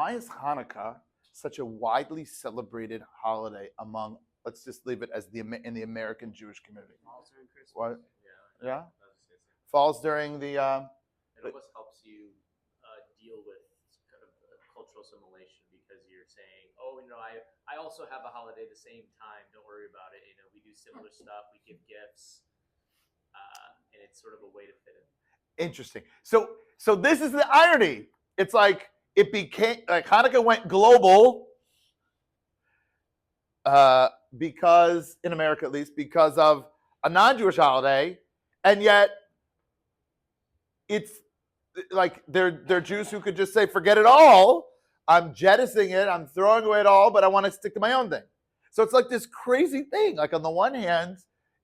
why is Hanukkah such a widely celebrated holiday among, let's just leave it as in the American Jewish community? Falls during Christmas. What? Yeah? I was just gonna say. Falls during the... It almost helps you deal with kind of cultural assimilation because you're saying, oh, I also have a holiday at the same time. Don't worry about it. We do similar stuff. We give gifts, and it's sort of a way to fit in. Interesting. So this is the irony. It's like it became, like Hanukkah went global because, in America at least, because of a non-Jewish holiday, and yet it's like they're Jews who could just say, forget it all. I'm jettisoning it. I'm throwing away it all, but I want to stick to my own thing. So it's like this crazy thing. Like on the one hand,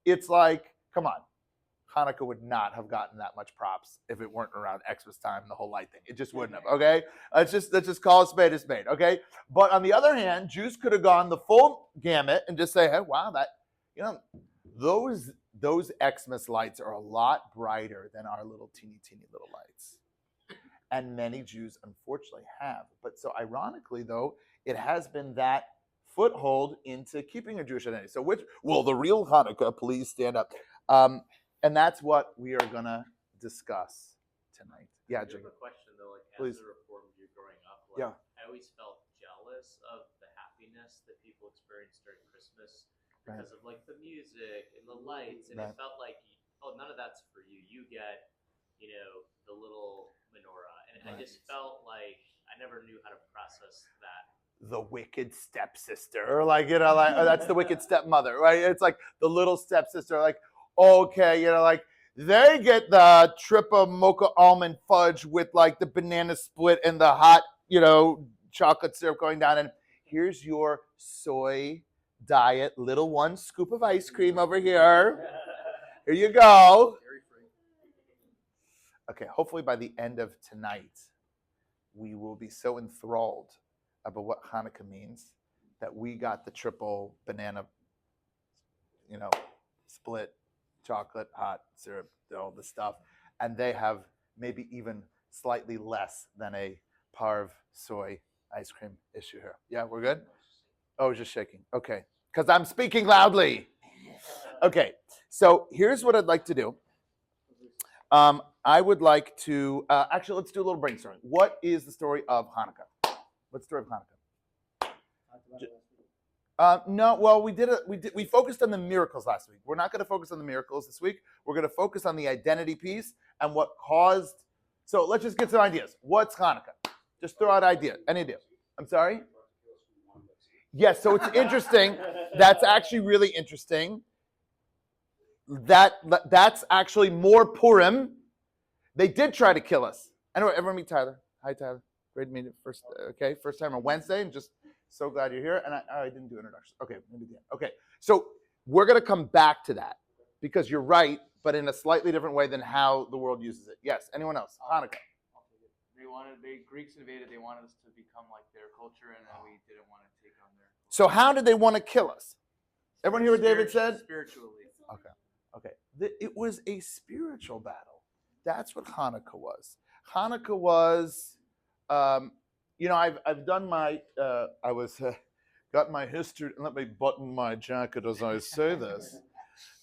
it's like, come on, Hanukkah would not have gotten that much props if it weren't around Xmas time, the whole light thing. It just wouldn't have, okay? Let's just call a spade, okay? But on the other hand, Jews could have gone the full gamut and just say, hey, wow, those Xmas lights are a lot brighter than our little teeny little lights. And many Jews, unfortunately, have. But so ironically, though, it has been that foothold into keeping a Jewish identity. So will the real Hanukkah please stand up? And that's what we are going to discuss tonight. Yeah, Jim. I have a question, though. Please. As a Reformed Jew growing up, yeah. I always felt jealous of the happiness that people experience during Christmas because of the music and the lights. And it felt like, none of that's for you. You get, the little menorah. And I just felt like I never knew how to process that. The wicked stepsister, that's the wicked stepmother, right? It's like the little stepsister, okay, they get the triple mocha almond fudge with the banana split and the hot, chocolate syrup going down. And here's your soy diet, little 1 scoop of ice cream over here. Here you go. Okay, hopefully by the end of tonight, we will be so enthralled about what Hanukkah means that we got the triple banana, split, chocolate, hot syrup, all the stuff, and they have maybe even slightly less than a parv soy ice cream issue here. Yeah, we're good? Oh, I was just shaking. Okay, because I'm speaking loudly. Okay, so here's what I'd like to do. I would like to, actually, let's do a little brainstorming. What is the story of Hanukkah? What's the story of Hanukkah? No, well, we focused on the miracles last week. We're not going to focus on the miracles this week. We're going to focus on the identity piece and what caused. So let's just get some ideas. What's Hanukkah? Just throw out idea. Any idea? I'm sorry? Yes, so it's interesting. That's actually really interesting. That's actually more Purim. They did try to kill us. Anyway, everyone meet Tyler. Hi, Tyler. Great to meet you. First time on Wednesday, and just so glad you're here. And I didn't do introductions. Okay, maybe the end. Okay, so we're going to come back to that because you're right, but in a slightly different way than how the world uses it. Yes, anyone else? Hanukkah. The Greeks invaded. They wanted us to become like their culture, and we didn't want to take on their culture. So how did they want to kill us? Everyone hear what David said? Spiritually. Okay. It was a spiritual battle. That's what Hanukkah was. Hanukkah was, I've done my, got my history, and let me button my jacket as I say this,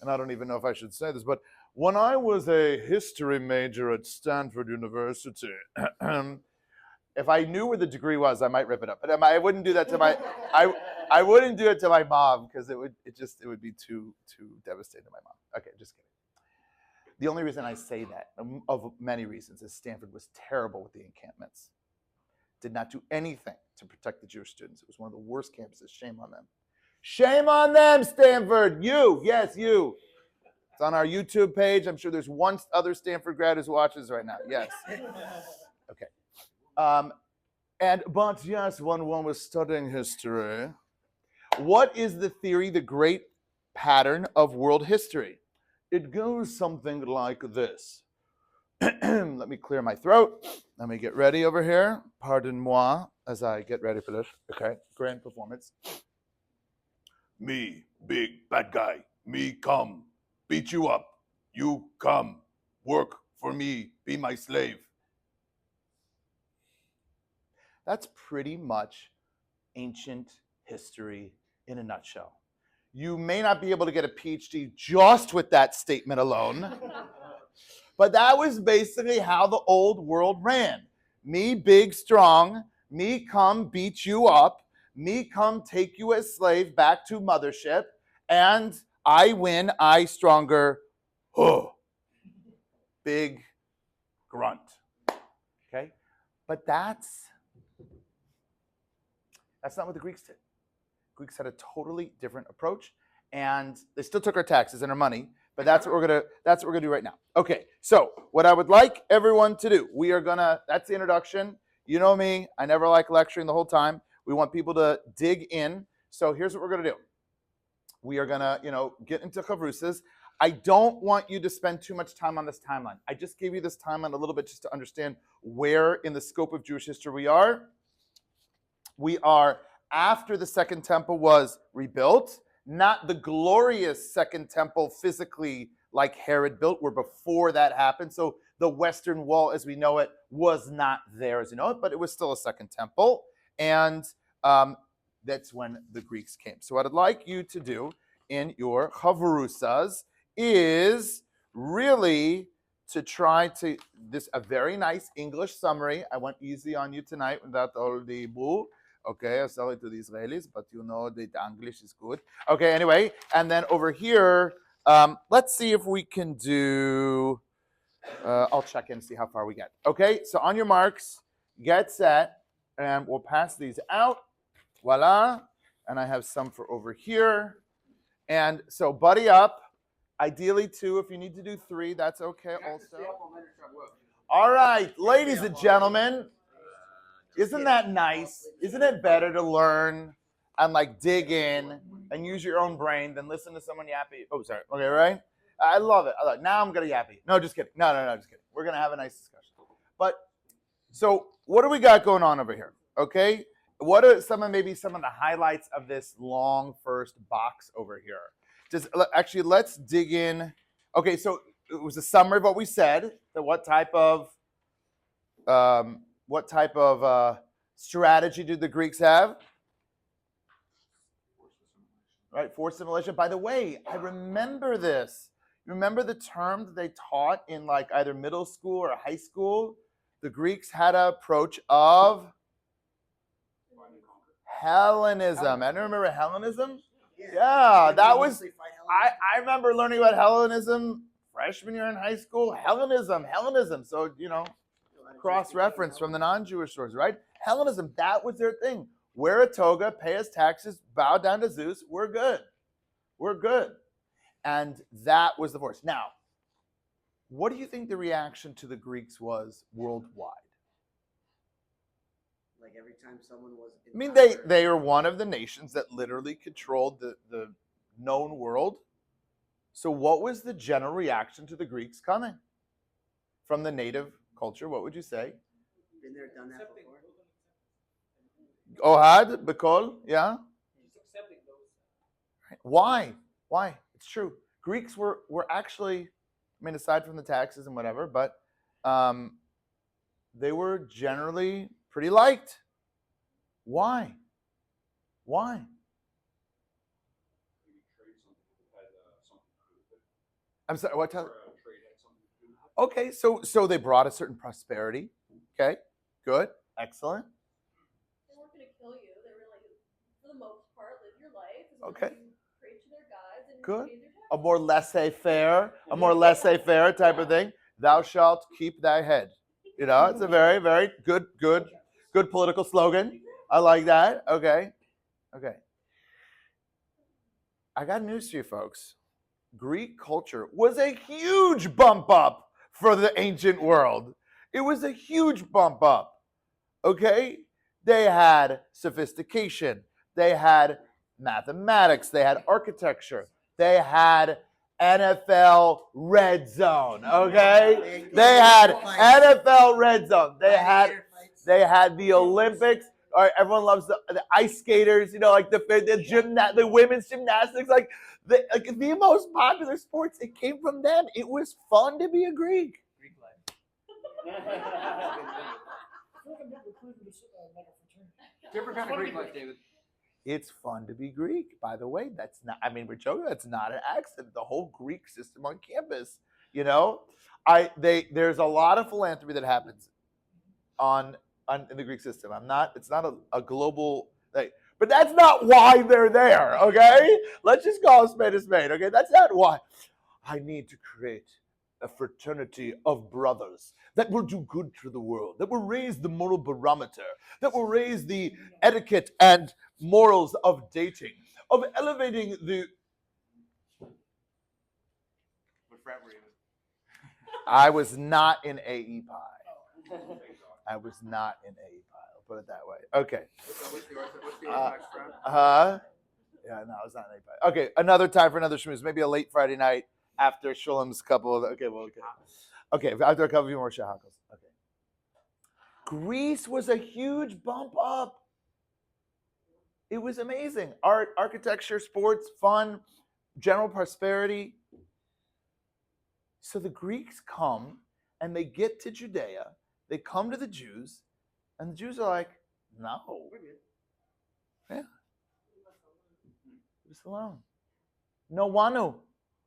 and I don't even know if I should say this, but when I was a history major at Stanford University, if I knew where the degree was, I might rip it up, but I wouldn't do that to my, I wouldn't do it to my mom because it would be too devastating to my mom. Okay, just kidding. The only reason I say that, of many reasons, is Stanford was terrible with the encampments. Did not do anything to protect the Jewish students. It was one of the worst campuses. Shame on them. Shame on them, Stanford. You, yes, you. It's on our YouTube page. I'm sure there's one other Stanford grad who watches right now. Yes. Okay. But yes, when one was studying history, what is the theory, the great pattern of world history? It goes something like this. Let me clear my throat. Let me get ready over here. Pardon moi as I get ready for this. Okay, grand performance. Me, big bad guy. Me come. Beat you up. You come. Work for me. Be my slave. That's pretty much ancient history in a nutshell. You may not be able to get a PhD just with that statement alone, but that was basically how the old world ran. Me big, strong, me come beat you up, me come take you as slave back to mothership, and I win, I stronger, oh, big grunt. Okay? But that's not what the Greeks did. Greeks had a totally different approach, and they still took our taxes and our money, but that's what we're gonna do right now. Okay, so what I would like everyone to do, that's the introduction. You know me, I never like lecturing the whole time. We want people to dig in. So here's what we're gonna do. We are gonna, get into chavrusas. I don't want you to spend too much time on this timeline. I just gave you this timeline a little bit just to understand where in the scope of Jewish history we are. We are after the Second Temple was rebuilt, not the glorious Second Temple physically like Herod built, where before that happened. So the Western Wall as we know it was not there as you know it, but it was still a Second Temple. And that's when the Greeks came. So what I'd like you to do in your chavrusas is really to try to, a very nice English summary. I went easy on you tonight without all the boo. Okay, I'm sorry to the Israelis, but the English is good. Okay, anyway, and then over here, let's see if we can do, I'll check in and see how far we get. Okay, so on your marks, get set, and we'll pass these out. Voila, and I have some for over here. And so buddy up, ideally 2. If you need to do 3, that's okay also. All right, ladies and gentlemen, isn't that nice? Isn't it better to learn and dig in and use your own brain than listen to someone yappy? Oh, sorry. Okay, right? I love it. Now I'm going to yappy. No, just kidding. No, just kidding. We're going to have a nice discussion. But, so what do we got going on over here? Okay? What are some of the highlights of this long first box over here? Let's dig in. Okay, so it was a summary of what we said. So what type of strategy did the Greeks have? Right, forced assimilation. By the way, I remember this. Remember the term that they taught in either middle school or high school? The Greeks had an approach of Hellenism. Anyone remember Hellenism? Yeah, that was, I remember learning about Hellenism freshman year in high school. Hellenism. So, cross-reference from the non-Jewish sources, right? Hellenism, that was their thing. Wear a toga, pay us taxes, bow down to Zeus. We're good. And that was the force. Now, what do you think the reaction to the Greeks was worldwide? Every time someone was in they are one of the nations that literally controlled the known world. So what was the general reaction to the Greeks coming from the native culture? What would you say? Been there, done that before. Ohad, Bekol, yeah? Why? It's true. Greeks were actually, aside from the taxes and whatever, but they were generally pretty liked. Why? I'm sorry, what? Okay, so they brought a certain prosperity. Okay, good, excellent. They weren't going to kill you. They were for the most part, live your life. Okay. Preach to their guides and Good. pay their taxes. A more laissez-faire type of thing. Thou shalt keep thy head. It's a very, very good political slogan. I like that. Okay. I got news for you folks. Greek culture was a huge bump up for the ancient world. It was a huge bump up. Okay? They had sophistication. They had mathematics. They had architecture. They had NFL red zone. Okay? They had NFL red zone. They had the Olympics. All right, everyone loves the ice skaters, the women's gymnastics, the most popular sports. It came from them. It was fun to be a Greek. Greek life. I feel like I'm getting recruited to Different kind of Greek life, David. It's fun to be Greek, by the way. That's not, I mean, we're joking, that's not an accident. The whole Greek system on campus, you know? There's a lot of philanthropy that happens in the Greek system. It's not a global thing. But that's not why they're there, okay? Let's just call a spade, okay? That's not why. I need to create a fraternity of brothers that will do good to the world, that will raise the moral barometer, that will raise the etiquette and morals of dating, of elevating the... What frat were you in? I was not in AE Pi. I was not in AE Pi. I'll put it that way. Okay. What's the Orthodox frat? Yeah, no, I was not in AE Pi. Okay, another time for another schmooze. Maybe a late Friday night after Shulam's couple of... Okay, well, okay. Okay, after a couple of more shahakos. Okay. Greece was a huge bump up. It was amazing. Art, architecture, sports, fun, general prosperity. So the Greeks come and they get to Judea. They come to the Jews, and the Jews are like, no. Yeah. Leave us alone. No wanu.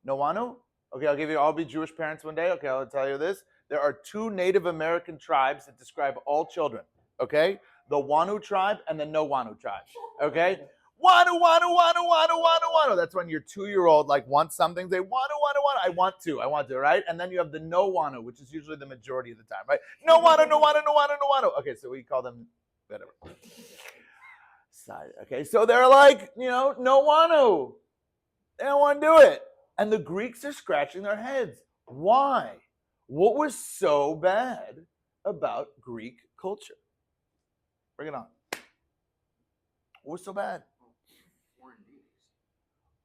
No wanu? Okay, I'll be Jewish parents one day. Okay, I'll tell you this. There are 2 Native American tribes that describe all children. Okay? The Wanu tribe and the no Wanu tribe. Okay? Wanu, wanu, wanu, wanu, wanu, wanu. That's when your 2-year-old like wants something. They wanu, wanu, wanu. I want to, right? And then you have the no wanu, which is usually the majority of the time, right? No wanu, no wanu, no wanu, no wanu. Okay, so we call them whatever. Okay, so they're like, no wanu. They don't want to do it. And the Greeks are scratching their heads. Why? What was so bad about Greek culture? Bring it on. What was so bad?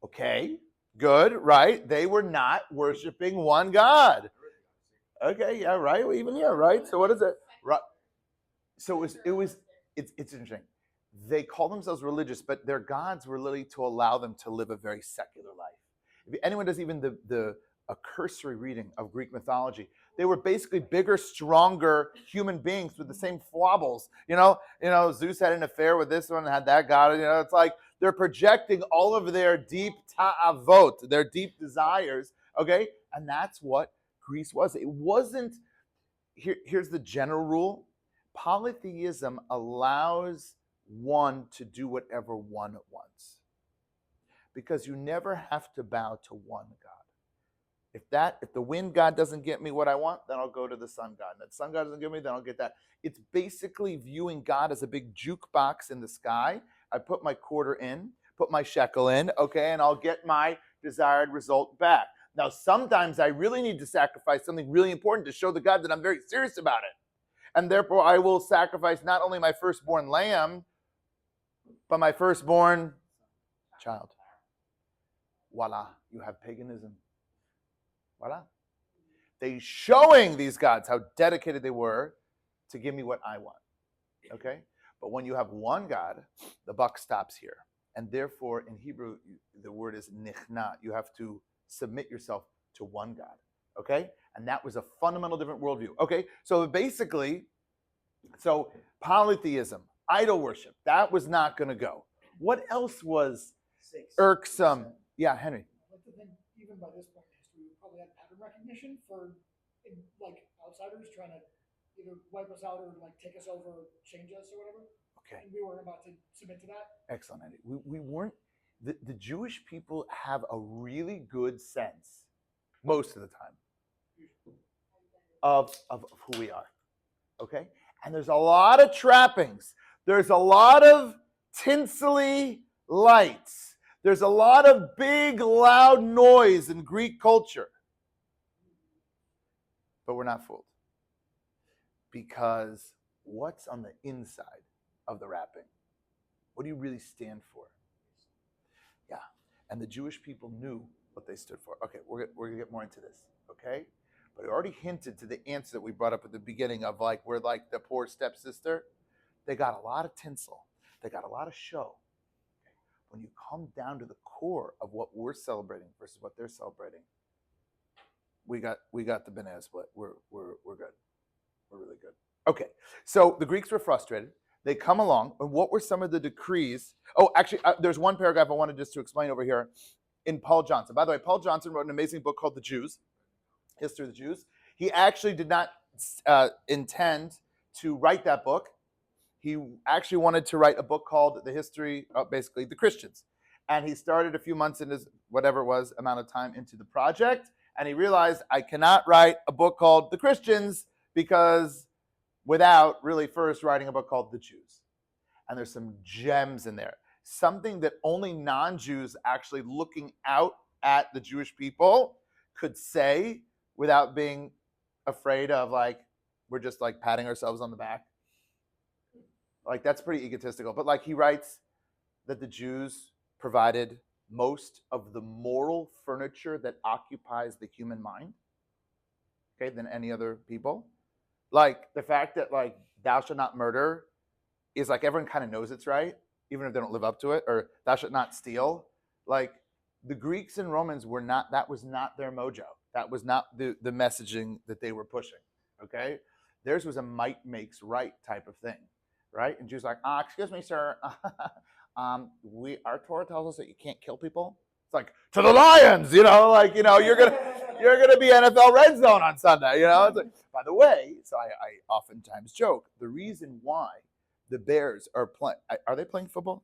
Okay, good, right? They were not worshiping one God. Okay, yeah, right. Well, even yeah, right. So what is it? Right. So it's interesting. They call themselves religious, but their gods were literally to allow them to live a very secular life. If anyone does even a cursory reading of Greek mythology, they were basically bigger, stronger human beings with the same flobbles. Zeus had an affair with this one, had that god. It's like they're projecting all of their deep ta'avot, their deep desires. Okay, and that's what Greece was. It wasn't. Here's the general rule: polytheism allows one to do whatever one wants, because you never have to bow to one God. If the wind god doesn't get me what I want, then I'll go to the sun god. And if the sun god doesn't give me, then I'll get that. It's basically viewing God as a big jukebox in the sky. I put my quarter in, put my shekel in, okay, and I'll get my desired result back. Now, sometimes I really need to sacrifice something really important to show the God that I'm very serious about it. And therefore, I will sacrifice not only my firstborn lamb, but my firstborn child. Voila, you have paganism. Voila. They showing these gods how dedicated they were to give me what I want. Okay? But when you have one God, the buck stops here. And therefore, in Hebrew, the word is nichna. You have to submit yourself to one God. Okay? And that was a fundamental different worldview. Okay? So basically, polytheism, idol worship, that was not going to go. What else was irksome? Yeah, Henry. I'd like to think even by this point in history, we probably had pattern recognition for like outsiders trying to either wipe us out or like take us over, change us or whatever. Okay. And we were about to submit to that. Excellent, Andy. We weren't, the Jewish people have a really good sense, most of the time, of who we are. Okay? And there's a lot of trappings. There's a lot of tinsely lights. There's a lot of big, loud noise in Greek culture. But we're not fooled. Because what's on the inside of the wrapping? What do you really stand for? Yeah. And the Jewish people knew what they stood for. Okay, we're going to get more into this. Okay? But I already hinted to the answer that we brought up at the beginning of like, we're like the poor stepsister. They got a lot of tinsel. They got a lot of show. When you come down to the core of what we're celebrating versus what they're celebrating, we got the banana split. We're good. We're really good. Okay, so the Greeks were frustrated. they come along, and what were some of the decrees? Oh, actually, there's one paragraph I wanted just to explain over here in Paul Johnson. By the way, Paul Johnson wrote an amazing book called The Jews, History of the Jews. He actually did not intend to write that book. He actually wanted to write a book called The History of basically the Christians. And he started a few months in his, whatever it was, amount of time into the project. And he realized, I cannot write a book called The Christians because without really first writing a book called The Jews. And there's some gems in there. Something that only non-Jews actually looking out at the Jewish people could say without being afraid of like, we're just like patting ourselves on the back. Like that's pretty egotistical. But like he writes that the Jews provided most of the moral furniture that occupies the human mind, okay, than any other people. Like the fact that like thou shalt not murder is like everyone kind of knows it's right, even if they don't live up to it, or thou shalt not steal. Like the Greeks and Romans were not, that was not their mojo. That was not the messaging that they were pushing, okay? Theirs was a might makes right type of thing, right? And Jews like, excuse me, sir, our Torah tells us that you can't kill people. It's like, to the lions, you know, like, you know, you're gonna be NFL red zone on Sunday, you know? It's like, by the way, so I oftentimes joke, the reason why the Bears are playing, are they playing football?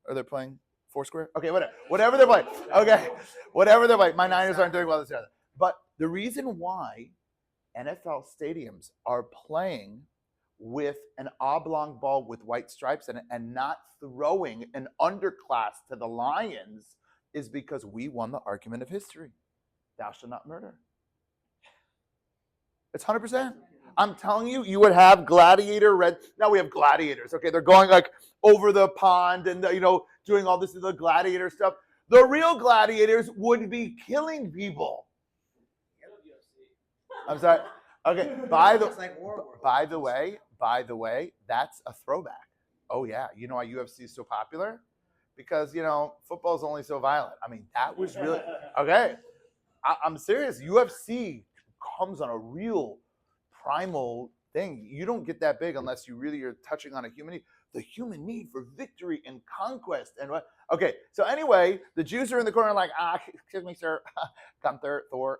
Are they playing Foursquare? Okay, whatever they're playing. Okay, whatever they're playing. My Niners aren't doing well this year. But the reason why NFL stadiums are playing with an oblong ball with white stripes in it and not throwing an underclass to the Lions is because we won the argument of history. Thou shalt not murder. It's 100%. I'm telling you, you would have gladiator red. Now we have gladiators. Okay, they're going like over the pond and you know doing all this the gladiator stuff. The real gladiators would be killing people. I'm sorry. Okay. By the way, that's a throwback. Oh yeah, you know why UFC is so popular? Because you know football is only so violent. I mean, that was really okay. I'm serious. UFC comes on a real primal thing. You don't get that big unless you really are touching on a human need. The human need for victory and conquest and what? Okay, so anyway, the Jews are in the corner like, excuse me, sir, Gunther, Thor,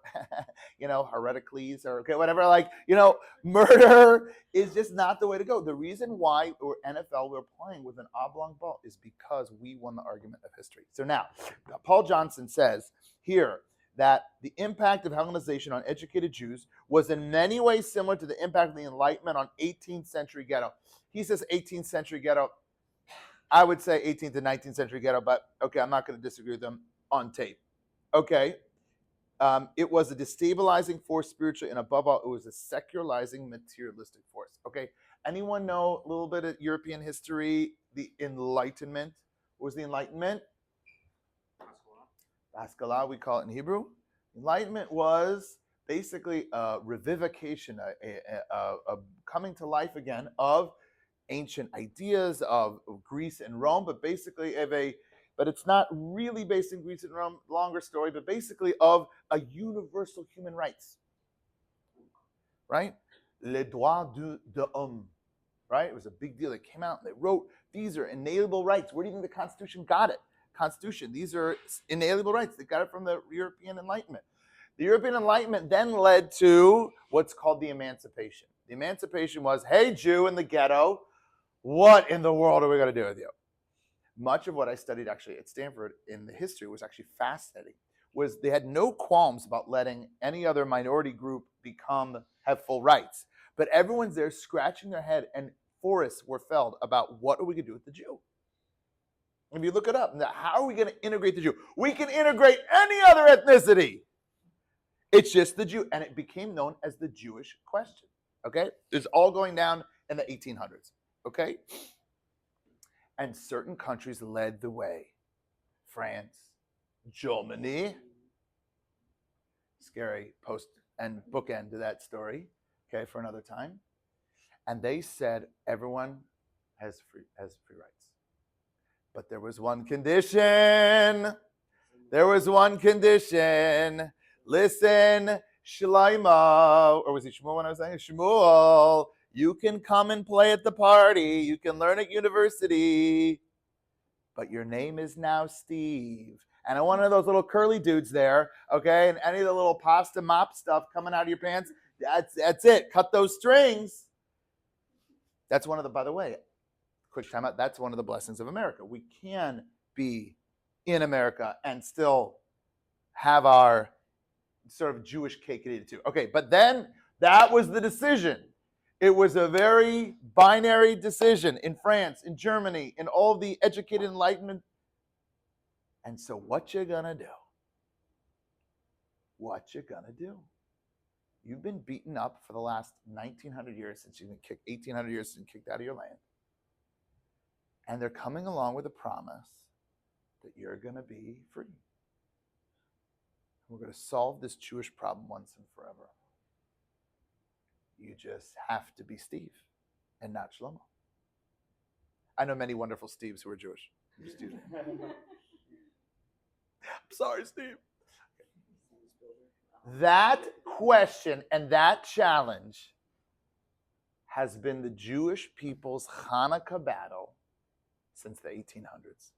you know, Heracles, or okay, whatever. Like, you know, murder is just not the way to go. The reason why we're playing with an oblong ball is because we won the argument of history. So now, Paul Johnson says here that the impact of Hellenization on educated Jews was in many ways similar to the impact of the Enlightenment on 18th century ghetto. He says 18th century ghetto. I would say 18th and 19th century ghetto, but okay, I'm not going to disagree with them on tape. Okay. It was a destabilizing force spiritually, and above all, it was a secularizing materialistic force. Okay. Anyone know a little bit of European history? The Enlightenment. What was the Enlightenment? Haskalah, we call it in Hebrew. Enlightenment was basically a revivification, a coming to life again of ancient ideas of Greece and Rome, but basically but it's not really based in Greece and Rome, longer story, but basically of a universal human rights, right? Les droits de l'homme, right? It was a big deal. They came out and they wrote, these are inalienable rights. Where do you think the Constitution got it? Constitution. These are inalienable rights. They got it from the European Enlightenment. The European Enlightenment then led to what's called the Emancipation. The Emancipation was, hey, Jew in the ghetto, what in the world are we going to do with you? Much of what I studied actually at Stanford in the history was actually fascinating. Was they had no qualms about letting any other minority group have full rights. But everyone's there scratching their head and forests were felled about what are we going to do with the Jew? If you look it up, how are we going to integrate the Jew? We can integrate any other ethnicity. It's just the Jew. And it became known as the Jewish question. Okay? It's all going down in the 1800s. Okay? And certain countries led the way. France, Germany. Scary post and bookend to that story. Okay, for another time. And they said everyone has free rights. But there was one condition. There was one condition. Listen, Shlomo, or was it Shmuel when I was saying? Shmuel, You can come and play at the party. You can learn at university. But your name is now Steve. And I want one of those little curly dudes there, okay? And any of the little pasta mop stuff coming out of your pants, that's it. Cut those strings. That's one of the, by the way, quick time out, that's one of the blessings of America. We can be in America and still have our sort of Jewish cake and eat it too. Okay, but then that was the decision. It was a very binary decision in France, in Germany, in all the educated enlightenment. And so what you gonna do? What you gonna do? You've been beaten up for the last 1900 years since you've been kicked, 1800 years since you've been kicked out of your land. And they're coming along with a promise that you're gonna be free. We're going to solve this Jewish problem once and forever. You just have to be Steve and not Shlomo. I know many wonderful Steves who are Jewish. I'm sorry, Steve. That question and that challenge has been the Jewish people's Chanukah battle since the 1800s.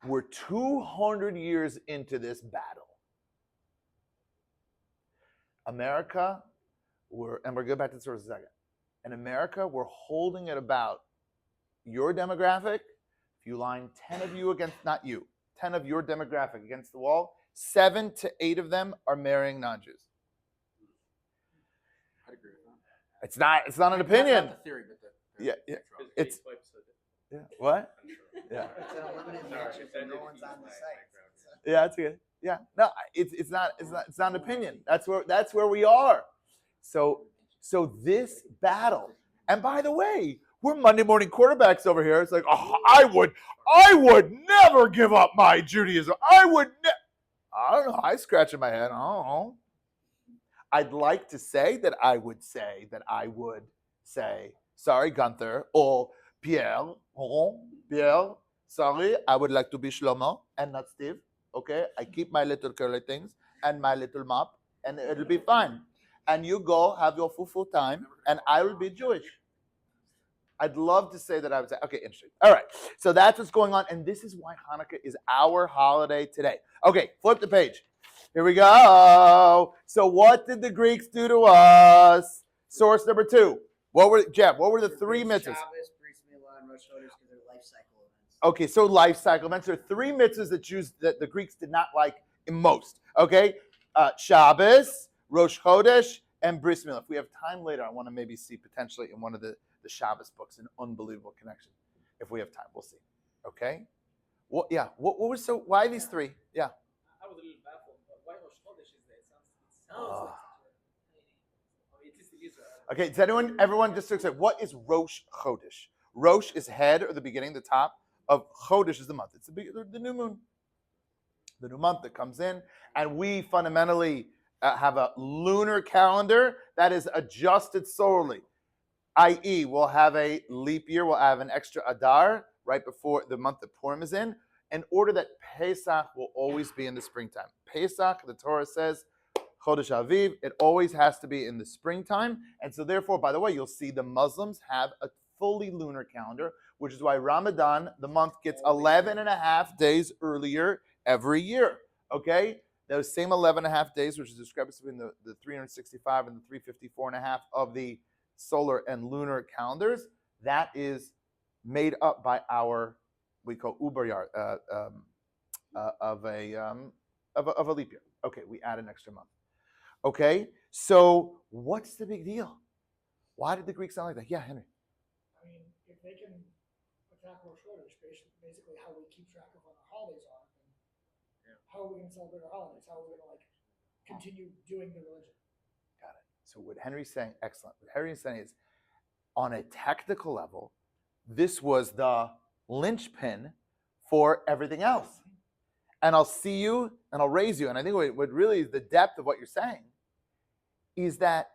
We're 200 years into this battle. America, we're going to go back to the source in a second. In America, we're holding at about your demographic. If you line 10 of you against, not you, 10 of your demographic against the wall, 7 to 8 of them are marrying non-Jews. I'd agree with that. It's not an opinion. Not the theory, but It's what? Yeah. It's an unlimited match if no one's on the site. Yeah, that's good. Yeah, no, it's not an opinion. That's where we are. So this battle, and by the way, we're Monday morning quarterbacks over here. It's like, oh, I would never give up my Judaism. I don't know. I scratching my head. I don't know. I'd like to say that I would say, sorry, Gunther, or Pierre, sorry, I would like to be Shlomo and not Steve. Okay, I keep my little curly things and my little mop, and it'll be fine. And you go have your full time, and I will be Jewish. I'd love to say that I would say, okay, interesting. All right, so that's what's going on, and this is why Hanukkah is our holiday today. Okay, flip the page. Here we go. So what did the Greeks do to us? Source number 2. What were the 3 mitzvahs? Shabbos, Bris Milah, and Rosh Chodesh because they're life cycle events. Okay, so life cycle events. There are 3 mitzvahs that the Greeks did not like most. Okay, Shabbos, Rosh Chodesh, and Bris Milah. If we have time later, I want to maybe see potentially in one of the Shabbos books an unbelievable connection. If we have time, we'll see. Okay. Well, yeah. What was so? Why these 3? Yeah. I was a little baffled. Why Rosh Chodesh is there? It sounds like it is. Okay. Does everyone just to say, what is Rosh Chodesh? Rosh is head or the beginning, the top of Chodesh is the month. It's the new moon, the new month that comes in, and we fundamentally have a lunar calendar that is adjusted solely. I.e., we'll have a leap year, we'll have an extra Adar right before the month that Purim is in order that Pesach will always be in the springtime. Pesach, the Torah says, Chodesh Aviv, it always has to be in the springtime. And so therefore, by the way, you'll see the Muslims have a fully lunar calendar, which is why Ramadan, the month, gets 11 and a half days earlier every year. Okay? Those same 11 and a half days, which is the discrepancy between the 365 and the 354 and a half of the solar and lunar calendars, that is made up by our, we call Uber of a leap year. Okay, we add an extra month. Okay, so what's the big deal? Why did the Greeks sound like that? Yeah, Henry. I mean, if they can attack Rosh Chodesh, basically how we keep track of what our holidays are, then how are we going to celebrate our holidays? How are we going to continue doing the religion? Got it. So what Henry's saying, excellent. What Henry's saying is, on a technical level, this was the linchpin for everything else. And I'll see you and I'll raise you. And I think what really is the depth of what you're saying is that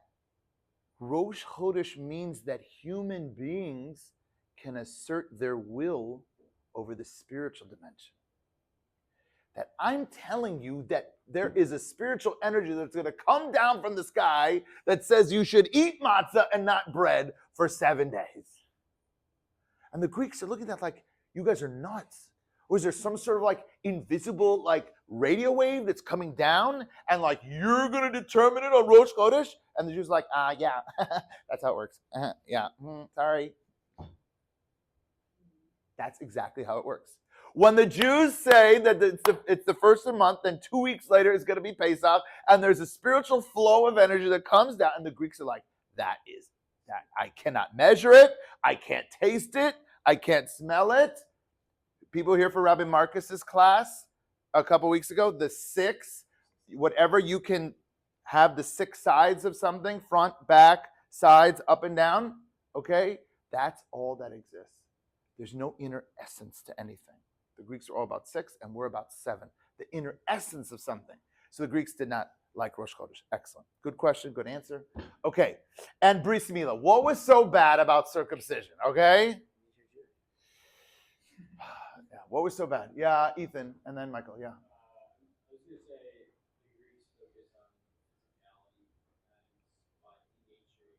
Rosh Chodesh means that human beings can assert their will over the spiritual dimension. that I'm telling you that there is a spiritual energy that's going to come down from the sky that says you should eat matzah and not bread for 7 days. And the Greeks are looking at that like, you guys are nuts. Or is there some sort of like invisible like radio wave that's coming down and like you're going to determine it on Rosh Chodesh? And the Jews are like, yeah, that's how it works. Yeah, sorry. That's exactly how it works. When the Jews say that it's the first of the month, then 2 weeks later it's going to be Pesach, and there's a spiritual flow of energy that comes down, and the Greeks are like, that. I cannot measure it. I can't taste it. I can't smell it. People here for Rabbi Marcus's class a couple weeks ago, the 6, whatever you can have the 6 sides of something, front, back, sides, up and down, okay? That's all that exists. There's no inner essence to anything. The Greeks are all about 6, and we're about 7. The inner essence of something. So the Greeks did not like Rosh Chodesh. Excellent. Good question, good answer. Okay, and Bris Milah. What was so bad about circumcision, okay? Yeah, what was so bad? Yeah, Ethan, and then Michael, yeah. I was going to say the Greeks focus on physicality and denaturing yourself, denaturing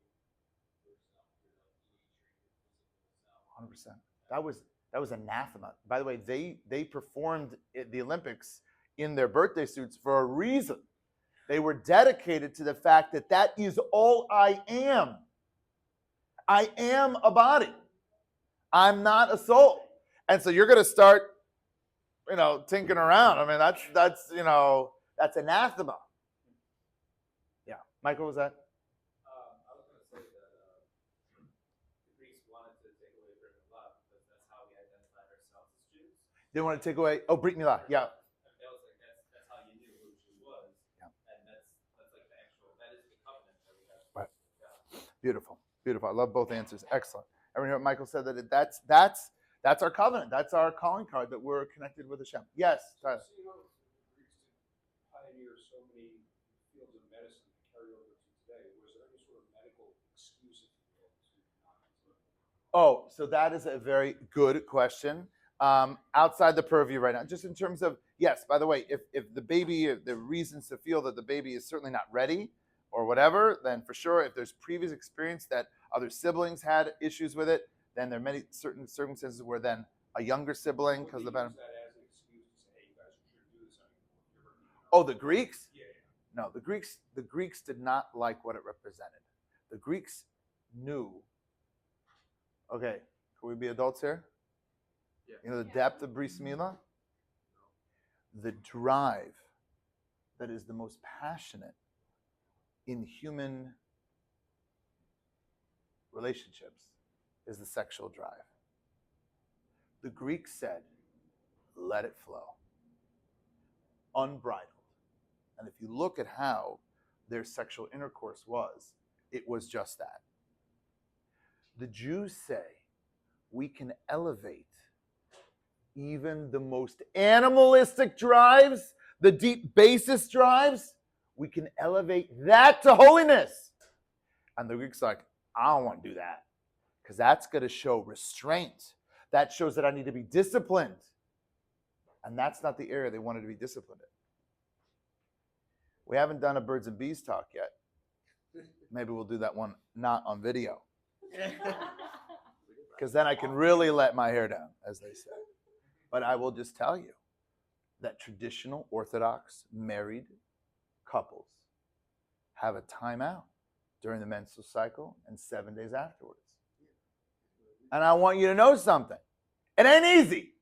your physical self. 100%. That was anathema. By the way, they performed at the Olympics in their birthday suits for a reason. They were dedicated to the fact that that is all I am. I am a body. I'm not a soul. And so you're going to start, tinkering around. I mean, that's anathema. Yeah. Michael, was that? I was going to say that the Greeks wanted to take away Brit Milah because that's how we identified ourselves as Jews. They want to take away, Brit Milah, yeah. That was like that's how you knew who a Jew was. Yeah. And that's like the actual, that is the covenant that we have. Right. Yeah. Beautiful. I love both answers. Excellent. Everyone hear what Michael said, that that's our covenant. That's our calling card, that we're connected with Hashem. Yes, Tyler. So, the Greeks did pioneer so many fields of medicine to carry over to today. Was there any sort of medical excuse, if you will, to not do it? Oh, so that is a very good question. Outside the purview right now, just in terms of, yes, by the way, if the baby, if the reasons to feel that the baby is certainly not ready or whatever, then for sure, if there's previous experience that other siblings had issues with it, then there are many certain circumstances where then a younger sibling, because of the better. Use that as an excuse to say, hey, you guys shouldn't do this anymore. Oh, the Greeks? Yeah. No, the Greeks did not like what it represented. The Greeks knew. Okay, can we be adults here? Yeah. You know the depth of Bris Milah? The drive that is the most passionate in human relationships is the sexual drive. The Greeks said, let it flow. Unbridled. And if you look at how their sexual intercourse was, it was just that. The Jews say we can elevate even the most animalistic drives, the deep basest drives, we can elevate that to holiness. And the Greeks are like, I don't want to do that, because that's going to show restraint. That shows that I need to be disciplined. And that's not the area they wanted to be disciplined in. We haven't done a birds and bees talk yet. Maybe we'll do that one not on video. Because then I can really let my hair down, as they say. But I will just tell you that traditional Orthodox married couples have a timeout during the menstrual cycle and 7 days afterwards. And I want you to know something. It ain't easy.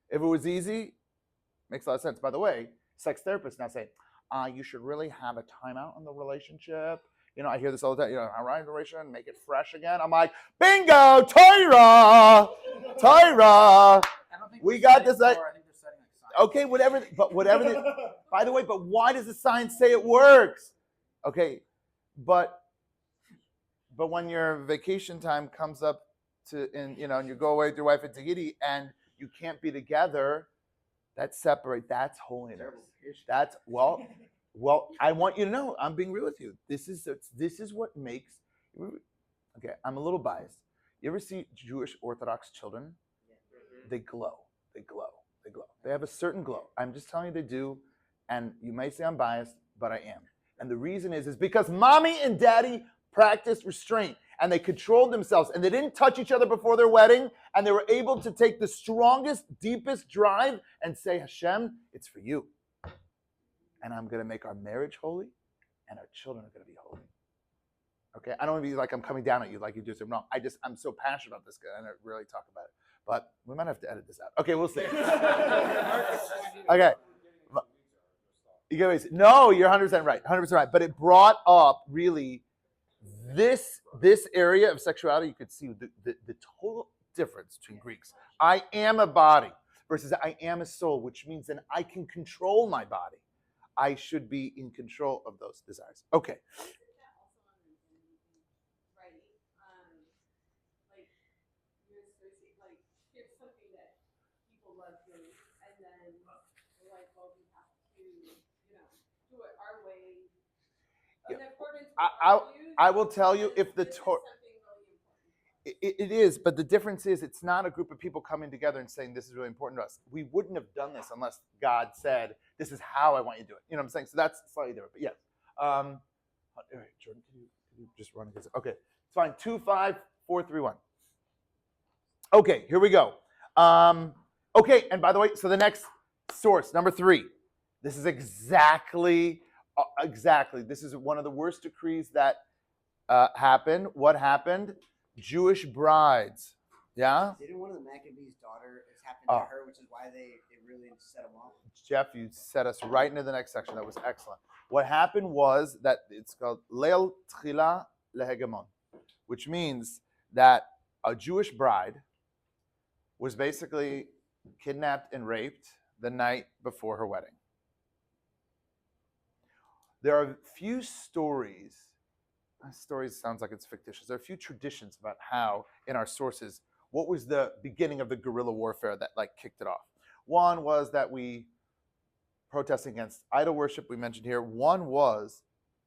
If it was easy, makes a lot of sense. By the way, sex therapists now say, you should really have a timeout in the relationship. You know, I hear this all the time. All right, relationship, make it fresh again. I'm like, bingo, Torah. We got this. I think they're setting like science. Okay, whatever. But whatever. By the way, but why does the science say it works? Okay, but when your vacation time comes up and you go away with your wife at Tahiti and you can't be together, that's separate. That's holiness. That's well. I want you to know. I'm being real with you. This is what makes. Okay, I'm a little biased. You ever see Jewish Orthodox children? They glow. They glow. They have a certain glow. I'm just telling you they do. And you might say I'm biased, but I am. And the reason is because mommy and daddy practiced restraint and they controlled themselves and they didn't touch each other before their wedding and they were able to take the strongest, deepest drive and say, Hashem, it's for you. And I'm going to make our marriage holy and our children are going to be holy. Okay? I don't want to be like I'm coming down at you like you do something wrong. I'm so passionate about this guy and I really talk about it. But we might have to edit this out. Okay, we'll see. Okay. No, you're 100% right. 100% right. But it brought up really this area of sexuality. You could see the total difference between Greeks. I am a body versus I am a soul, which means then I can control my body. I should be in control of those desires. Okay. I will tell you if the Torah. It is, but the difference is it's not a group of people coming together and saying this is really important to us. We wouldn't have done this unless God said, this is how I want you to do it. You know what I'm saying? So that's slightly different, but yes. All right, Jordan, can you just run against it? Okay, it's fine. 2, 5, 4, 3, 1. Okay, here we go. Okay, and by the way, so the next source, number 3. This is exactly. This is one of the worst decrees that happened. What happened? Jewish brides. Yeah? Didn't one of the Maccabees' daughter, it's happened to her, which is why they really set them off? Jeff, you set us right into the next section. That was excellent. What happened was that it's called Leil Tchila Lehegemon, which means that a Jewish bride was basically kidnapped and raped the night before her wedding. There are few stories sounds like it's fictitious. There are a few traditions about how, in our sources, what was the beginning of the guerrilla warfare that kicked it off. One was that we protesting against idol worship, we mentioned here. One was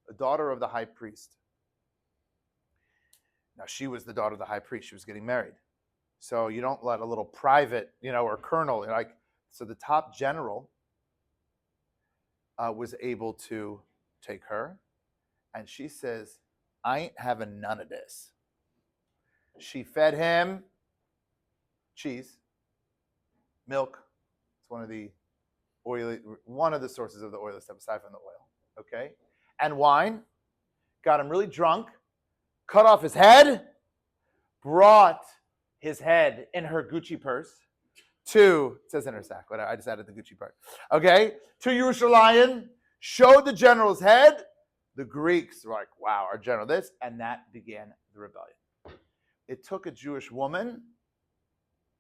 a daughter of the high priest. Now, she was the daughter of the high priest. She was getting married. So you don't let a little private, or colonel, so the top general was able to take her, and she says, I ain't having none of this. She fed him cheese, milk. It's one of the sources of the oily stuff aside from the oil. Okay? And wine. Got him really drunk, cut off his head, brought his head in her Gucci purse it says in her sack, whatever, I just added the Gucci part. Okay? To Yerushalayim, showed the general's head. The Greeks were like, wow, our general this, and that began the rebellion. It took a Jewish woman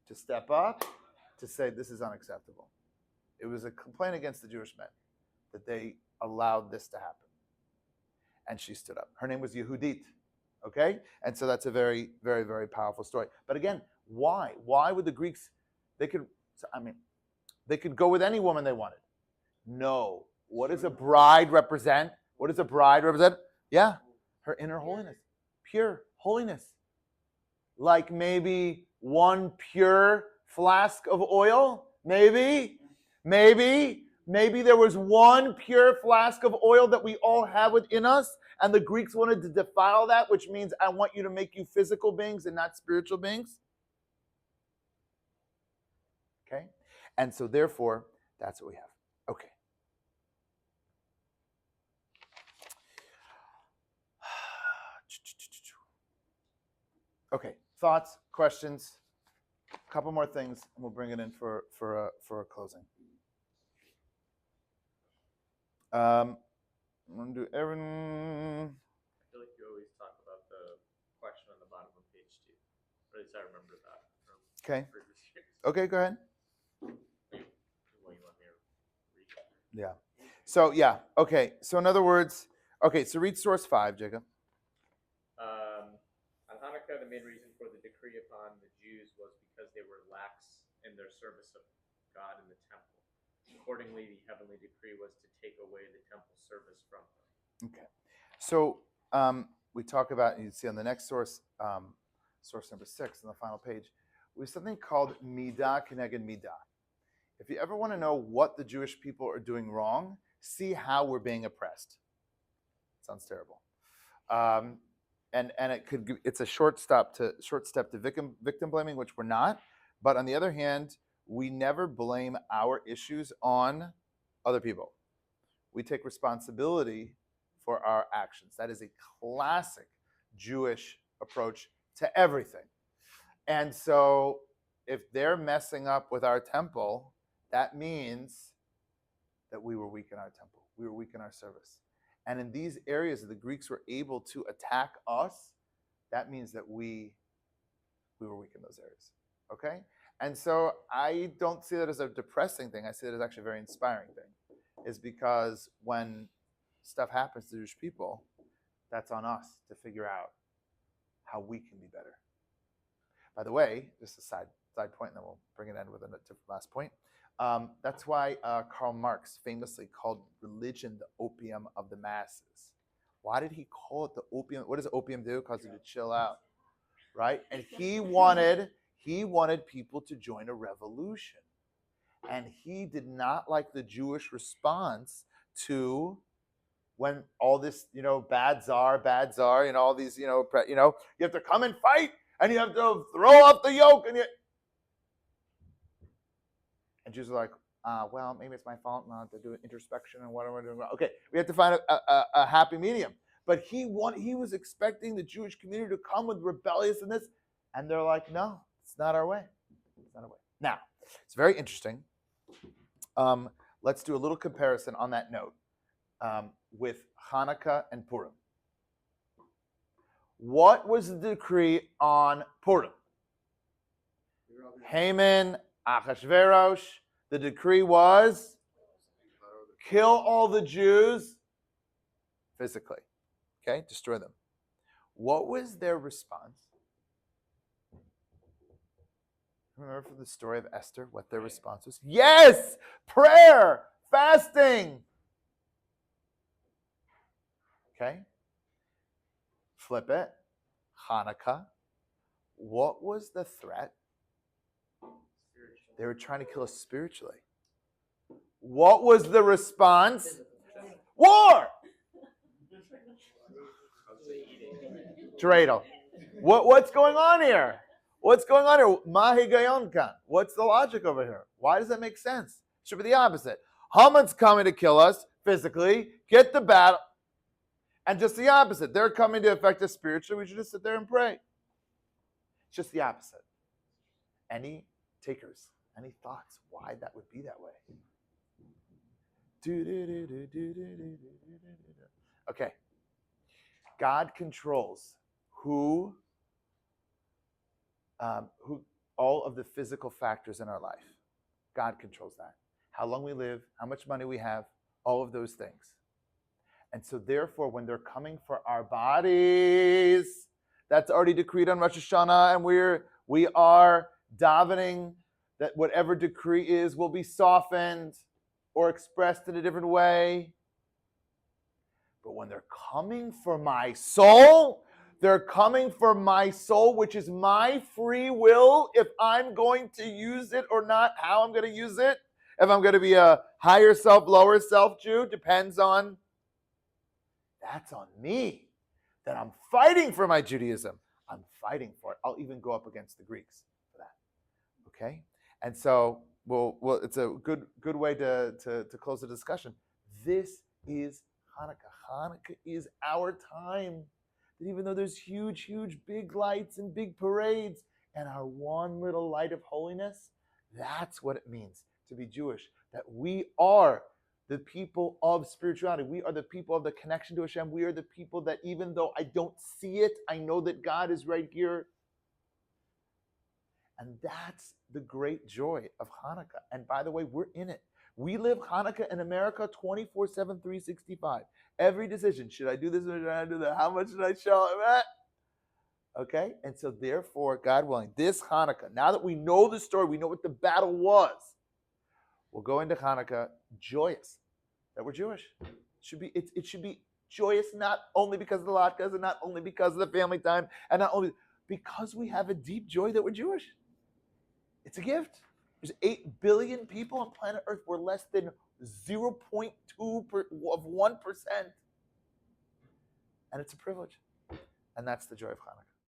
to step up to say this is unacceptable. It was a complaint against the Jewish men that they allowed this to happen. And she stood up. Her name was Yehudit, okay? And so that's a very, very, very powerful story. But again, why? Why would the Greeks, they could go with any woman they wanted. No. What does a bride represent? What does a bride represent? Yeah, her inner holiness, pure holiness. Like maybe one pure flask of oil, maybe there was one pure flask of oil that we all have within us, and the Greeks wanted to defile that, which means I want you to make you physical beings and not spiritual beings. Okay? And so therefore, that's what we have. Okay. Okay, thoughts, questions, a couple more things, and we'll bring it in for a closing. I'm gonna do everything. I feel like you always talk about the question on the bottom of page 2. Or at least I remember that from previous years. Okay, go ahead. Well, you want me to read it? Yeah. So yeah. Okay. So in other words, okay. So read source 5, Jacob. On Hanukkah, the main reason for the decree upon the Jews was because they were lax in their service of God in the temple. Accordingly, the heavenly decree was to take away the temple service from them. Okay. So we talk about, you see on the next source, source number 6 on the final page, we have something called midah keneged midah. If you ever want to know what the Jewish people are doing wrong, see how we're being oppressed. Sounds terrible. And it's a short step to victim blaming, which we're not. But on the other hand, we never blame our issues on other people. We take responsibility for our actions. That is a classic Jewish approach to everything. And so if they're messing up with our temple, that means that we were weak in our temple. We were weak in our service. And in these areas that the Greeks were able to attack us, that means that we were weak in those areas. Okay? And so I don't see that as a depressing thing. I see it as actually a very inspiring thing. Is because when stuff happens to Jewish people, that's on us to figure out how we can be better. By the way, just a side point, and then we'll bring it in with a different last point. That's why Karl Marx famously called religion the opium of the masses. Why did he call it the opium? What does opium do? It causes you to chill out, right? And he wanted people to join a revolution. And he did not like the Jewish response to when all this, bad czar, all these, you have to come and fight, and you have to throw off the yoke, and Jews are like, well, maybe it's my fault not to do introspection and what am I doing wrong? Okay, we have to find a happy medium. But he was expecting the Jewish community to come with rebelliousness, and they're like, no, it's not our way. It's not our way. Now, it's very interesting. Let's do a little comparison on that note with Chanukah and Purim. What was the decree on Purim? Haman, Achashverosh. The decree was kill all the Jews physically. Okay, destroy them. What was their response? Remember from the story of Esther what their response was? Yes! Prayer! Fasting! Okay? Flip it. Chanukah. What was the threat? They were trying to kill us spiritually. What was the response? War! Dreidel. What's going on here? What's going on here? Mahigayon kan. What's the logic over here? Why does that make sense? It should be the opposite. Haman's coming to kill us physically, get the battle, and just the opposite. They're coming to affect us spiritually. We should just sit there and pray. It's just the opposite. Any takers? Any thoughts why that would be that way? Okay. God controls who all of the physical factors in our life. God controls that. How long we live, how much money we have, all of those things. And so therefore, when they're coming for our bodies, that's already decreed on Rosh Hashanah, and we are davening that whatever decree is will be softened or expressed in a different way. But when they're coming for my soul, they're coming for my soul, which is my free will, if I'm going to use it or not, how I'm going to use it. If I'm going to be a higher self, lower self Jew, depends on, that's on me. That I'm fighting for my Judaism. I'm fighting for it. I'll even go up against the Greeks for that. Okay? And so, well, it's a good way to close the discussion. This is Chanukah. Chanukah is our time. That even though there's huge, big lights and big parades, and our one little light of holiness, that's what it means to be Jewish. That we are the people of spirituality. We are the people of the connection to Hashem. We are the people that even though I don't see it, I know that God is right here. And that's the great joy of Chanukah. And by the way, we're in it. We live Chanukah in America 24/7, 365. Every decision, should I do this or should I do that? How much should I show it? Okay? And so therefore, God willing, this Chanukah, now that we know the story, we know what the battle was, we'll go into Chanukah joyous that we're Jewish. It should be joyous not only because of the latkes and not only because of the family time and not only because we have a deep joy that we're Jewish. It's a gift. There's 8 billion people on planet Earth. We're less than 0.2 of 1%. And it's a privilege. And that's the joy of Hanukkah.